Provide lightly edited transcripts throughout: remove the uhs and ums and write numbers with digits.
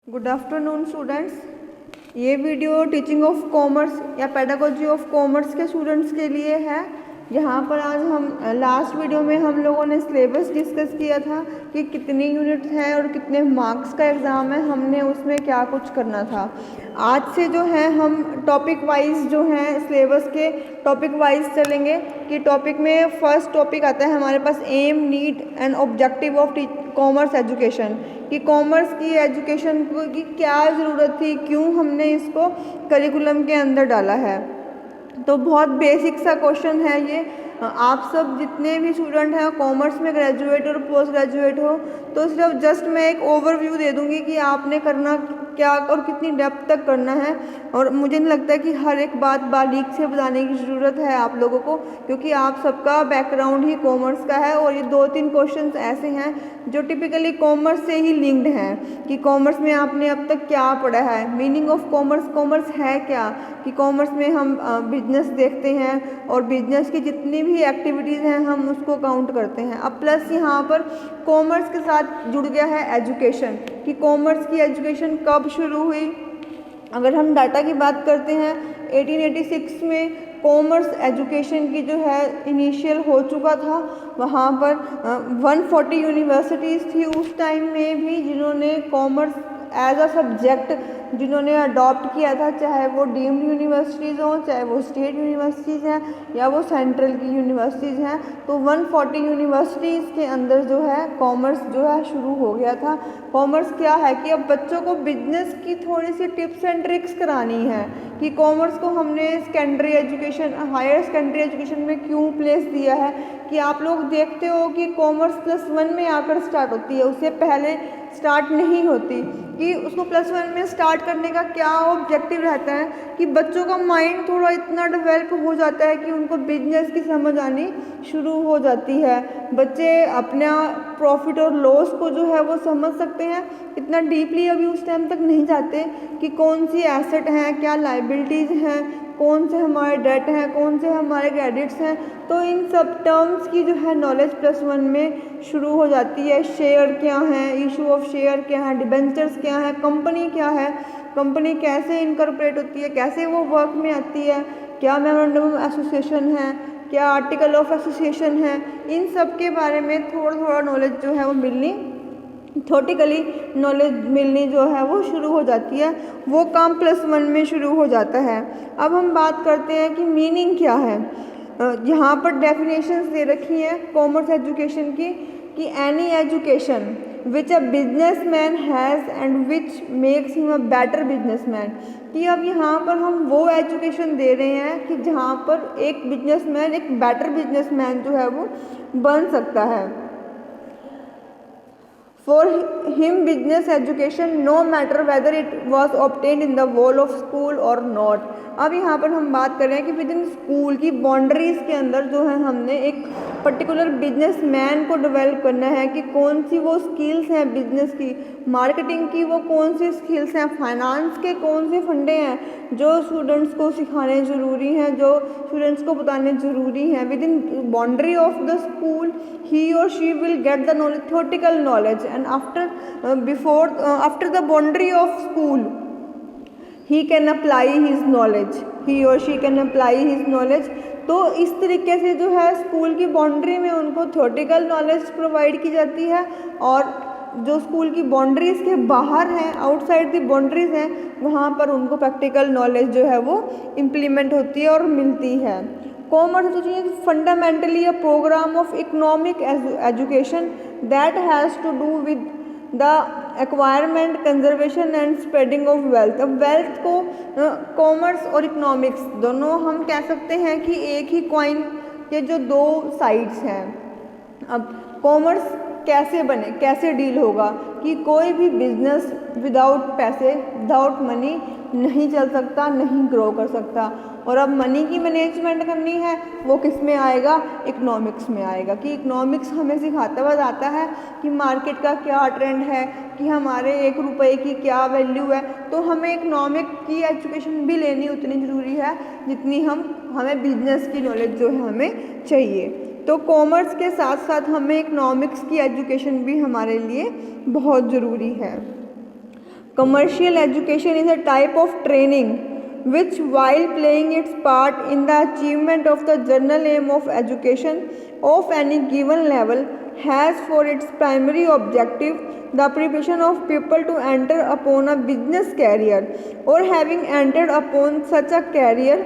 Good afternoon students. ये video teaching of commerce या pedagogy of commerce के students के लिए है। यहाँ पर आज हम लास्ट वीडियो में हम लोगों ने सिलेबस डिस्कस किया था कि कितनी यूनिट है और कितने मार्क्स का एग्ज़ाम है, हमने उसमें क्या कुछ करना था। आज से जो है हम टॉपिक वाइज जो है सिलेबस के टॉपिक वाइज चलेंगे कि टॉपिक में फर्स्ट टॉपिक आता है हमारे पास aim, need and objective of commerce education, कि कॉमर्स की एजुकेशन की क्या ज़रूरत थी, क्यों हमने इसको करिकुलम के अंदर डाला है। तो बहुत बेसिक सा क्वेश्चन है ये। आप सब जितने भी स्टूडेंट हैं कॉमर्स में ग्रेजुएट और पोस्ट ग्रेजुएट हो, तो सिर्फ जस्ट मैं एक ओवरव्यू दे दूंगी कि आपने करना क्या और कितनी डेप्थ तक करना है। और मुझे नहीं लगता कि हर एक बात बारीक से बताने की ज़रूरत है आप लोगों को, क्योंकि आप सबका बैकग्राउंड ही कॉमर्स का है। और ये 2-3 क्वेश्चंस ऐसे हैं जो टिपिकली कॉमर्स से ही लिंक्ड हैं कि कॉमर्स में आपने अब तक क्या पढ़ा है, मीनिंग ऑफ कॉमर्स, कॉमर्स है क्या, कि कॉमर्स में हम बिजनेस देखते हैं और बिजनेस की जितनी भी एक्टिविटीज़ हैं हम उसको काउंट करते हैं। अब प्लस यहाँ पर कॉमर्स के साथ जुड़ गया है एजुकेशन, कि कॉमर्स की एजुकेशन कब शुरू हुई। अगर हम डाटा की बात करते हैं 1886 में कॉमर्स एजुकेशन की जो है इनिशियल हो चुका था। वहाँ पर 140 यूनिवर्सिटीज़ थी उस टाइम में भी जिन्होंने कॉमर्स एज अ सब्जेक्ट जिन्होंने अडॉप्ट किया था, चाहे वो डीम्ड यूनिवर्सिटीज़ हों, चाहे वो स्टेट यूनिवर्सिटीज़ हैं या वो सेंट्रल की यूनिवर्सिटीज़ हैं। तो 140 यूनिवर्सिटीज़ के अंदर जो है कॉमर्स जो है शुरू हो गया था। कॉमर्स क्या है कि अब बच्चों को बिजनेस की थोड़ी सी टिप्स एंड ट्रिक्स करानी है, कि कॉमर्स को हमने secondary education, higher secondary education में क्यों प्लेस दिया है। कि आप लोग देखते हो कि कॉमर्स +1 में आकर स्टार्ट होती है, उससे पहले स्टार्ट नहीं होती। कि उसको +1 में स्टार्ट करने का क्या ऑब्जेक्टिव रहता है कि बच्चों का माइंड थोड़ा इतना डेवलप हो जाता है कि उनको बिजनेस की समझ आनी शुरू हो जाती है। बच्चे अपना प्रॉफिट और लॉस को जो है वो समझ सकते हैं। इतना डीपली अभी उस टाइम तक नहीं जाते कि कौन सी एसेट हैं, क्या लाइबिलिटीज़ हैं, कौन से हमारे डेट हैं, कौन से हमारे क्रेडिट्स हैं। तो इन सब टर्म्स की जो है नॉलेज +1 में शुरू हो जाती है। शेयर क्या है, इशू ऑफ शेयर क्या है, डिबेंचर्स क्या है, कंपनी क्या है, कंपनी कैसे इनकॉर्पोरेट होती है, कैसे वो वर्क में आती है, क्या मेमोरेंडम ऑफ एसोसिएशन है, क्या आर्टिकल ऑफ एसोसिएशन है। इन सब के बारे में थोड़ा थोड़ा नॉलेज जो है वो मिलनी, थ्योरेटिकली नॉलेज मिलनी जो है वो शुरू हो जाती है। वो काम +1 में शुरू हो जाता है। अब हम बात करते हैं कि मीनिंग क्या है। यहाँ पर डेफिनेशंस दे रखी हैं कॉमर्स एजुकेशन की, कि any education which a businessman has and which makes him a better businessman. कि अब यहाँ पर हम वो एजुकेशन दे रहे हैं कि जहाँ पर एक बिजनेसमैन एक बेटर बिजनेसमैन जो है वो बन सकता है। For him business education no matter whether it was obtained in the wall of school or not। अब यहाँ पर हम बात कर रहे हैं कि विद इन स्कूल की बाउंड्रीज़ के अंदर जो है हमने एक पर्टिकुलर बिजनेसमैन को डेवलप करना है कि कौन सी वो स्किल्स हैं बिजनेस की, मार्केटिंग की वो कौन सी स्किल्स हैं, फाइनेंस के कौन से फंडे हैं जो स्टूडेंट्स को सिखाने ज़रूरी हैं, जो स्टूडेंट्स को बताने ज़रूरी हैं। With in boundary of the school he or she will get the knowledge, theoretical knowledge, and after the boundary of school he can apply his knowledge, he or she can apply his knowledge। तो इस तरीके से जो है school की boundary में उनको theoretical knowledge provide की जाती है, और जो स्कूल की बाउंड्रीज़ के बाहर हैं, आउटसाइड द बाउंड्रीज़ हैं, वहाँ पर उनको प्रैक्टिकल नॉलेज जो है वो इम्प्लीमेंट होती है और मिलती है। Commerce education is fundamentally a program of economic education that has to do with the acquirement, conservation and spreading of wealth। अब wealth को कॉमर्स और इकोनॉमिक्स दोनों हम कह सकते हैं कि एक ही कॉइन के जो 2 साइड्स हैं। अब कॉमर्स कैसे बने, कैसे डील होगा, कि कोई भी बिजनेस विदाउट पैसे, विदाउट मनी नहीं चल सकता, नहीं ग्रो कर सकता। और अब मनी की मैनेजमेंट करनी है वो किस में आएगा, इकोनॉमिक्स में आएगा। कि इकोनॉमिक्स हमें सिखाता हुआ जाता है कि मार्केट का क्या ट्रेंड है, कि हमारे 1 रुपये की क्या वैल्यू है। तो हमें इकोनॉमिक की एजुकेशन भी लेनी उतनी ज़रूरी है जितनी हमें बिजनेस की नॉलेज जो है हमें चाहिए। तो कॉमर्स के साथ साथ हमें इकोनॉमिक्स की एजुकेशन भी हमारे लिए बहुत ज़रूरी है। Commercial education is a type of training which, while playing its part in the achievement of the general aim of education of any given level, has for its primary objective the preparation of people to enter upon a business career, or having entered upon such a career,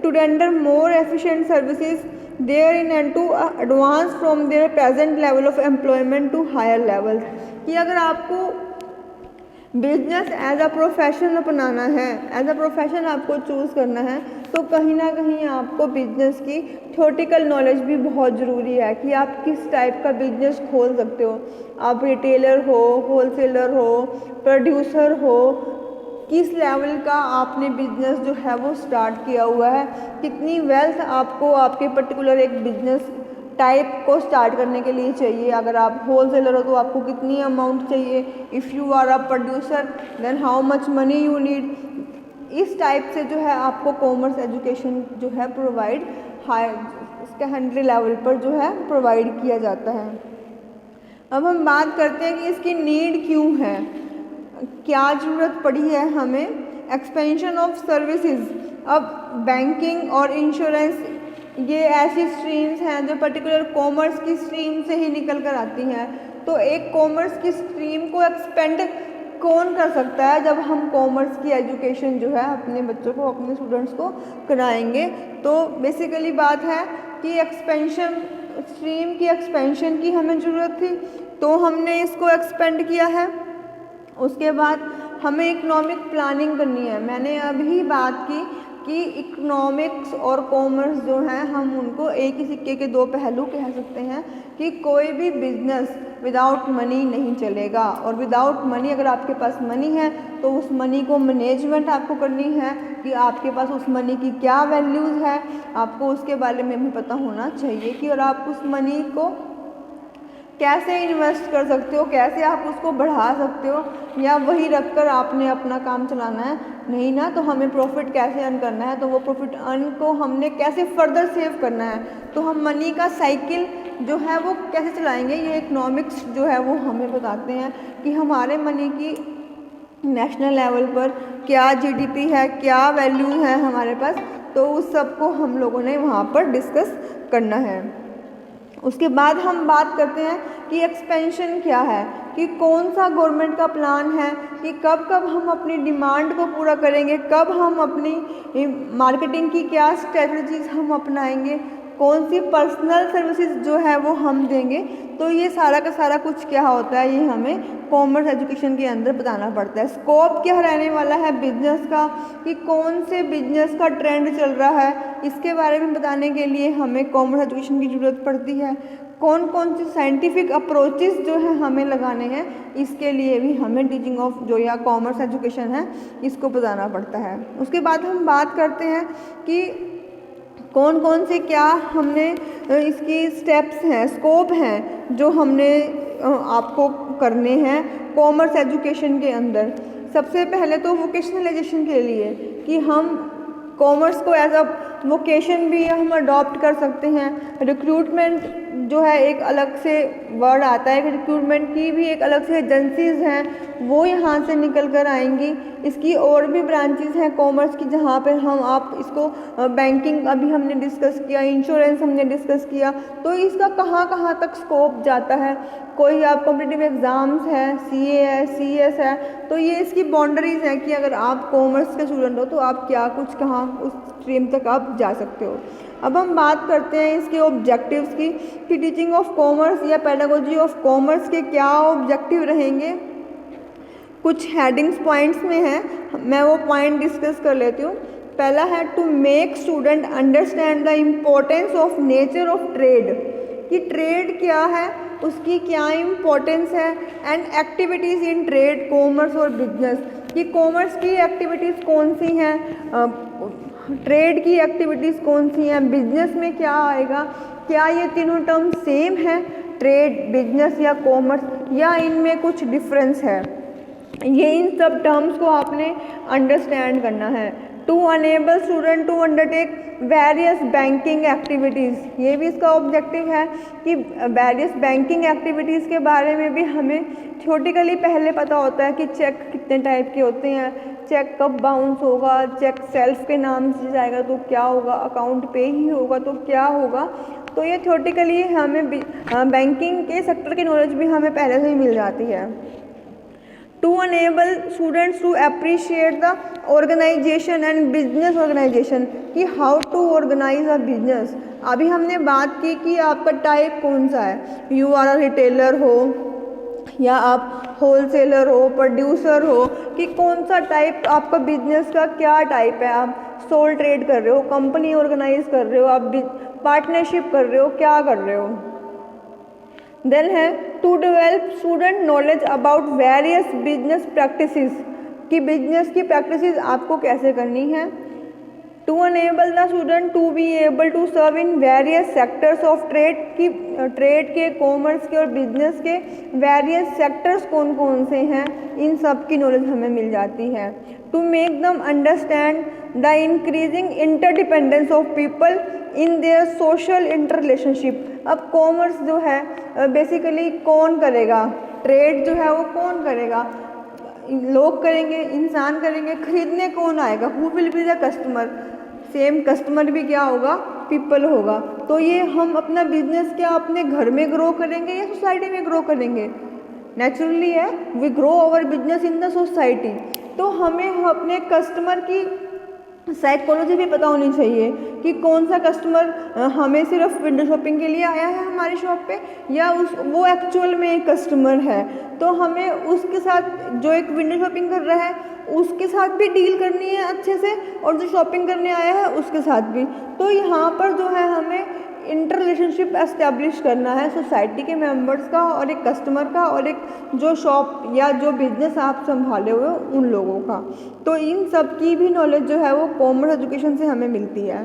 to render more efficient services therein and to advance from their present level of employment to higher levels। कि अगर आपको business as a profession अपनाना है, as a profession आपको choose करना है, तो कहीं ना कहीं आपको बिजनेस की थ्योरेटिकल नॉलेज भी बहुत ज़रूरी है कि आप किस टाइप का बिजनेस खोल सकते हो। आप रिटेलर हो, होलसेलर हो, प्रोड्यूसर हो, किस लेवल का आपने बिजनेस जो है वो स्टार्ट किया हुआ है, कितनी वेल्थ आपको आपके पर्टिकुलर एक बिजनेस टाइप को स्टार्ट करने के लिए चाहिए। अगर आप होलसेलर हो तो आपको कितनी अमाउंट चाहिए, if you are a producer then how much money you need. इस टाइप से जो है आपको कॉमर्स एजुकेशन जो है प्रोवाइड सेकेंडरी लेवल पर जो है प्रोवाइड किया जाता है। अब हम बात करते हैं कि इसकी नीड क्यों है, क्या ज़रूरत पड़ी है हमें। Expansion of services. अब बैंकिंग और इंश्योरेंस ये ऐसी स्ट्रीम्स हैं जो पर्टिकुलर कॉमर्स की स्ट्रीम से ही निकल कर आती हैं। तो एक कॉमर्स की स्ट्रीम को एक्सपेंड कौन कर सकता है जब हम कॉमर्स की एजुकेशन जो है अपने बच्चों को, अपने स्टूडेंट्स को कराएंगे। तो बेसिकली बात है कि एक्सपेंशन स्ट्रीम की एक्सपेंशन की हमें ज़रूरत थी, तो हमने इसको एक्सपेंड किया है। उसके बाद हमें इकोनॉमिक प्लानिंग करनी है। मैंने अभी बात की कि इकोनॉमिक्स और कॉमर्स जो हैं हम उनको एक ही सिक्के के दो पहलू कह सकते हैं कि कोई भी बिजनेस विदाउट मनी नहीं चलेगा, और विदाउट मनी, अगर आपके पास मनी है तो उस मनी को मैनेजमेंट आपको करनी है कि आपके पास उस मनी की क्या वैल्यूज़ है, आपको उसके बारे में भी पता होना चाहिए कि और आप उस मनी को कैसे इन्वेस्ट कर सकते हो, कैसे आप उसको बढ़ा सकते हो, या वही रखकर आपने अपना काम चलाना है, नहीं ना। तो हमें प्रॉफिट कैसे अर्न करना है, तो वो प्रॉफिट अर्न को हमने कैसे फर्दर सेव करना है, तो हम मनी का साइकिल जो है वो कैसे चलाएंगे, ये इकोनॉमिक्स जो है वो हमें बताते हैं कि हमारे मनी की नेशनल लेवल पर क्या जीडीपी है, क्या वैल्यू है हमारे पास, तो उस सब को हम लोगों ने वहाँ पर डिस्कस करना है। उसके बाद हम बात करते हैं कि एक्सपेंशन क्या है, कि कौन सा गवर्नमेंट का प्लान है कि कब कब हम अपनी डिमांड को पूरा करेंगे, कब हम अपनी मार्केटिंग की क्या स्ट्रेटजीज हम अपनाएंगे, कौन सी पर्सनल सर्विसेज जो है वो हम देंगे। तो ये सारा का सारा कुछ क्या होता है, ये हमें कॉमर्स एजुकेशन के अंदर बताना पड़ता है। स्कोप क्या रहने वाला है बिजनेस का, कि कौन से बिजनेस का ट्रेंड चल रहा है, इसके बारे में बताने के लिए हमें कॉमर्स एजुकेशन की ज़रूरत पड़ती है। कौन कौन सी साइंटिफिक अप्रोचेस जो है हमें लगाने हैं, इसके लिए भी हमें टीचिंग ऑफ जो या कॉमर्स एजुकेशन है इसको बताना पड़ता है। उसके बाद हम बात करते हैं कि कौन कौन से क्या हमने इसकी स्टेप्स हैं, स्कोप हैं जो हमने आपको करने हैं कॉमर्स एजुकेशन के अंदर। सबसे पहले तो वोकेशनलाइजेशन के लिए कि हम कॉमर्स को एज अ वोकेशन भी हम अडॉप्ट कर सकते हैं। रिक्रूटमेंट जो है एक अलग से वर्ड आता है, रिक्रूटमेंट की भी एक अलग से एजेंसीज़ हैं वो यहाँ से निकल कर आएंगी। इसकी और भी ब्रांचेस हैं कॉमर्स की जहाँ पर हम आप इसको बैंकिंग अभी हमने डिस्कस किया, इंश्योरेंस हमने डिस्कस किया, तो इसका कहाँ कहाँ तक स्कोप जाता है। कोई आप कॉम्पिटिटिव एग्ज़ाम्स है, सीए है, सीएस है, तो ये इसकी बाउंड्रीज हैं कि अगर आप कॉमर्स के स्टूडेंट हो तो आप क्या कुछ कहाँ उस स्ट्रीम तक आप जा सकते हो। अब हम बात करते हैं इसके ऑब्जेक्टिव्स की कि टीचिंग ऑफ कॉमर्स या पेडागोजी ऑफ कॉमर्स के क्या ऑब्जेक्टिव रहेंगे। कुछ हेडिंग्स पॉइंट्स में हैं, मैं वो पॉइंट डिस्कस कर लेती हूँ। पहला है to make student understand the importance of nature of trade, कि ट्रेड क्या है, उसकी क्या इम्पोर्टेंस है, and activities in trade, commerce और बिजनेस, कि कॉमर्स की एक्टिविटीज़ कौन सी हैं, ट्रेड की एक्टिविटीज़ कौन सी हैं, बिजनेस में क्या आएगा, क्या ये तीनों टर्म सेम है, ट्रेड, बिजनेस या कॉमर्स, या इनमें कुछ डिफरेंस है। ये इन सब टर्म्स को आपने अंडरस्टैंड करना है। To enable student to undertake various banking activities, ये भी इसका ऑब्जेक्टिव है कि वेरियस बैंकिंग एक्टिविटीज़ के बारे में भी हमें थ्योरेटिकली पहले पता होता है कि चेक कितने टाइप के होते हैं, चेक कब बाउंस होगा, चेक सेल्फ के नाम से जाएगा तो क्या होगा, अकाउंट पे ही होगा तो क्या होगा। तो ये थ्योरेटिकली हमें बैंकिंग के सेक्टर की नॉलेज भी हमें पहले से ही मिल जाती है। To enable students to appreciate the organisation and business organisation, कि how to organise a business. अभी हमने बात की कि आपका टाइप कौन सा है, यू आर अ रिटेलर हो या आप होलसेलर हो, प्रोड्यूसर हो, कि कौन सा टाइप आपका बिजनेस का क्या टाइप है। आप सोल ट्रेड कर रहे हो, कंपनी ऑर्गेनाइज कर रहे हो, आप पार्टनरशिप कर रहे हो, क्या कर रहे हो। देन है to develop student knowledge about various business practices, कि बिजनेस की प्रैक्टिसेस आपको कैसे करनी है। To enable the student to be able to serve in various sectors of trade, की ट्रेड के, कॉमर्स के और बिजनेस के वेरियस सेक्टर्स कौन कौन से हैं, इन सब की नॉलेज हमें मिल जाती है। To make them understand the increasing interdependence of people in their social interrelationship. अब कॉमर्स जो है बेसिकली कौन करेगा, ट्रेड जो है वो कौन करेगा, लोग करेंगे, इंसान करेंगे, खरीदने कौन आएगा, who will be the customer. Same customer भी क्या होगा, पीपल होगा। तो ये हम अपना बिजनेस क्या अपने घर में ग्रो करेंगे या सोसाइटी में ग्रो करेंगे, नेचुरली है we grow our business in the society. तो हमें अपने कस्टमर की साइकोलॉजी भी पता होनी चाहिए कि कौन सा कस्टमर हमें सिर्फ विंडो शॉपिंग के लिए आया है हमारी शॉप पे, या वो एक्चुअल में एक कस्टमर है। तो हमें उसके साथ, जो एक विंडो शॉपिंग कर रहा है उसके साथ भी डील करनी है अच्छे से, और जो शॉपिंग करने आया है उसके साथ भी। तो यहाँ पर जो है हमें इंटर रिलेशनशिप एस्टेब्लिश करना है सोसाइटी के मेंबर्स का और एक कस्टमर का और एक जो शॉप या जो बिजनेस आप संभाले हुए हो उन लोगों का। तो इन सब की भी नॉलेज जो है वो कॉमर्स एजुकेशन से हमें मिलती है।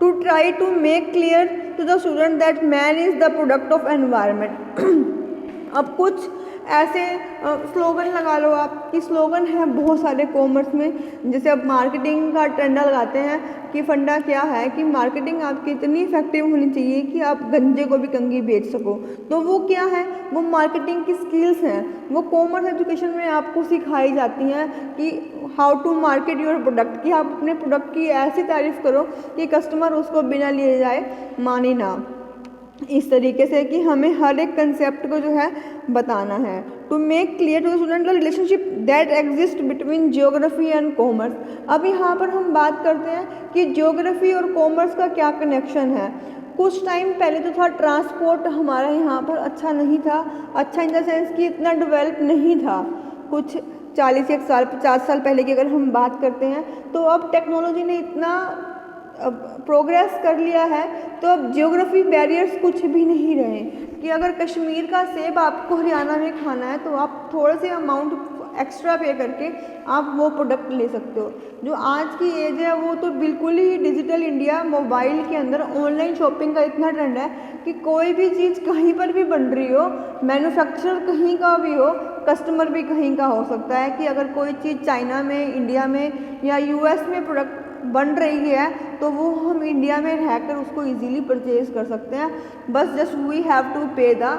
To try to make clear to the student that man is the product of environment. अब कुछ ऐसे स्लोगन लगा लो आप, कि स्लोगन है बहुत सारे कॉमर्स में, जैसे अब मार्केटिंग का डंडा लगाते हैं कि फंडा क्या है कि मार्केटिंग आपकी इतनी इफेक्टिव होनी चाहिए कि आप गंजे को भी कंघी बेच सको। तो वो क्या है, वो मार्केटिंग की स्किल्स हैं, वो कॉमर्स एजुकेशन में आपको सिखाई जाती हैं कि how to market your product, कि आप अपने प्रोडक्ट की ऐसी तारीफ़ करो कि कस्टमर उसको बिना लिए जाए माने ना। इस तरीके से कि हमें हर एक कंसेप्ट को जो है बताना है। To make clear to student the relationship that exist between geography and commerce. अब यहाँ पर हम बात करते हैं कि जियोग्राफी और कॉमर्स का क्या कनेक्शन है। कुछ टाइम पहले तो था ट्रांसपोर्ट हमारा यहाँ पर अच्छा नहीं था, अच्छा इन द सेंस कि इतना डेवलप नहीं था। कुछ 40 साल 50 साल पहले की अगर हम बात करते हैं, तो अब टेक्नोलॉजी ने इतना प्रोग्रेस कर लिया है, तो अब जियोग्राफी बैरियर्स कुछ भी नहीं रहे कि अगर कश्मीर का सेब आपको हरियाणा में खाना है तो आप थोड़े से अमाउंट एक्स्ट्रा पे करके आप वो प्रोडक्ट ले सकते हो। जो आज की एज है वो तो बिल्कुल ही डिजिटल इंडिया, मोबाइल के अंदर ऑनलाइन शॉपिंग का इतना ट्रेंड है कि कोई भी चीज़ कहीं पर भी बन रही हो, मैन्युफैक्चरर कहीं का भी हो, कस्टमर भी कहीं का हो सकता है। कि अगर कोई चीज़ चाइना में, इंडिया में या यूएस में प्रोडक्ट बन रही है तो वो हम इंडिया में रहकर उसको इजीली परचेज कर सकते हैं, बस जस्ट वी हैव टू पे the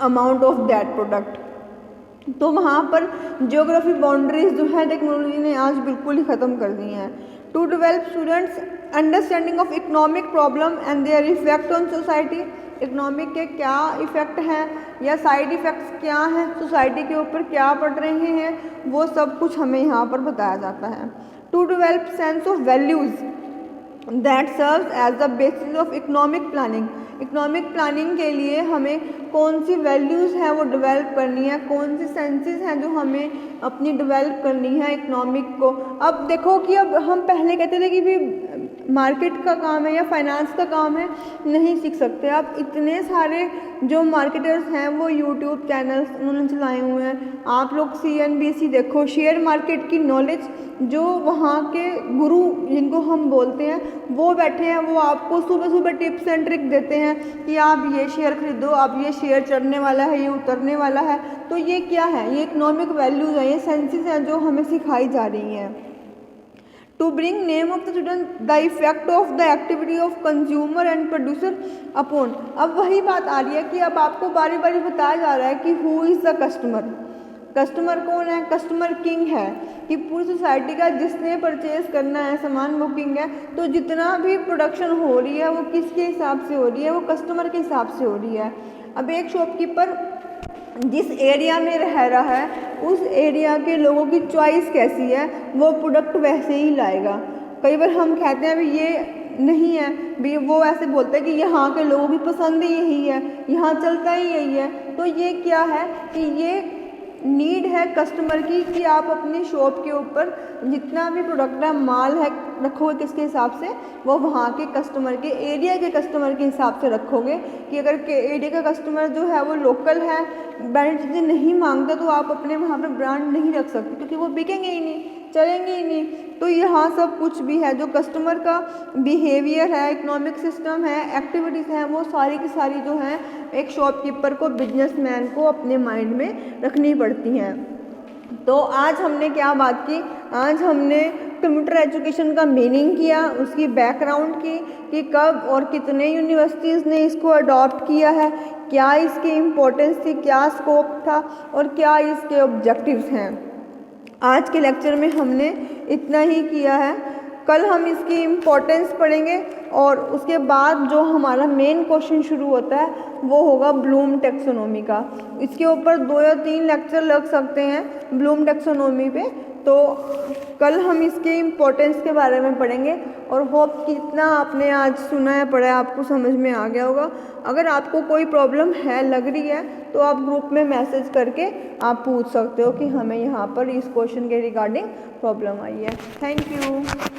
amount of that product. तो वहाँ पर जियोग्राफी बाउंड्रीज जो है टेक्नोलॉजी ने आज बिल्कुल ही ख़त्म कर दी हैं। To develop students understanding of economic problem and their effect on society. Economic के क्या इफ़ेक्ट हैं या साइड इफ़ेक्ट्स क्या हैं, सोसाइटी के ऊपर क्या पड़ रहे हैं, वो सब कुछ हमें यहाँ पर बताया जाता है। To develop sense of values that serves as the basis of economic planning. Economic planning के लिए हमें कौन सी वैल्यूज़ हैं वो डेवलप करनी है, कौन सी सेंसेस हैं जो हमें अपनी डेवलप करनी है इकोनॉमिक को। अब देखो कि अब हम पहले कहते थे कि भी मार्केट का काम है या फाइनेंस का काम है, नहीं सीख सकते। अब इतने सारे जो मार्केटर्स हैं वो यूट्यूब चैनल्स उन्होंने चलाए हुए हैं। आप लोग CNBC देखो, शेयर मार्केट की नॉलेज जो वहाँ के गुरु जिनको हम बोलते हैं वो बैठे हैं, वो आपको सुबह सुबह टिप्स एंड ट्रिक देते हैं कि आप ये शेयर खरीदो, अब ये शेयर चढ़ने वाला है, ये उतरने वाला है। तो ये क्या है, ये इकोनॉमिक वैल्यूज़ हैं, ये सेंसेस हैं जो हमें सिखाई जा रही हैं। To bring name of the student the effect of the activity of consumer and producer upon. अब वही बात आ रही है कि अब आपको बारी बारी बताया जा रहा है कि who is the customer. Customer कौन है? कस्टमर किंग है, कि पूरी सोसाइटी का जिसने परचेज करना है सामान वो किंग है। तो जितना भी प्रोडक्शन हो रही है वो किसके हिसाब से हो रही है? वो कस्टमर के हिसाब से हो रही है। अब एक शॉपकीपर जिस एरिया में रह रहा है उस एरिया के लोगों की चॉइस कैसी है वो प्रोडक्ट वैसे ही लाएगा। कई बार हम कहते हैं भी ये नहीं है, भी वो ऐसे बोलते हैं कि यहाँ के लोगों की पसंद ही यही है, यहाँ चलता ही यही है। तो ये क्या है कि ये नीड है कस्टमर की कि आप अपनी शॉप के ऊपर जितना भी प्रोडक्ट है माल है रखोगे किसके हिसाब से? वो वहाँ के कस्टमर के एरिया के कस्टमर के हिसाब से रखोगे। कि अगर के एरिया का कस्टमर जो है वो लोकल है, ब्रांड चीज़ें नहीं मांगता, तो आप अपने वहाँ पे ब्रांड नहीं रख सकते क्योंकि वो बिकेंगे ही नहीं, चलेंगे ही नहीं। तो यहाँ सब कुछ भी है जो कस्टमर का बिहेवियर है, इकोनॉमिक सिस्टम है, एक्टिविटीज़ हैं, वो सारी की सारी जो हैं एक शॉपकीपर को, बिजनेसमैन को अपने माइंड में रखनी पड़ती हैं। तो आज हमने क्या बात की? आज हमने कंप्यूटर एजुकेशन का मीनिंग किया, उसकी बैकग्राउंड की कि कब और कितने यूनिवर्सिटीज़ ने इसको अडॉप्ट किया है, क्या इसकी इम्पोर्टेंस थी, क्या स्कोप था और क्या इसके ऑब्जेक्टिव्स हैं। आज के लेक्चर में हमने इतना ही किया है। कल हम इसकी इम्पोर्टेंस पढ़ेंगे और उसके बाद जो हमारा मेन क्वेश्चन शुरू होता है वो होगा ब्लूम टैक्सोनॉमी का। इसके ऊपर 2 या 3 लेक्चर लग सकते हैं ब्लूम टैक्सोनॉमी पे। तो कल हम इसके इम्पोर्टेंस के बारे में पढ़ेंगे और होप कि जितना आपने आज सुना है पढ़ा है आपको समझ में आ गया होगा। अगर आपको कोई प्रॉब्लम है लग रही है तो आप ग्रुप में मैसेज करके आप पूछ सकते हो कि हमें यहाँ पर इस क्वेश्चन के रिगार्डिंग प्रॉब्लम आई है। Thank you.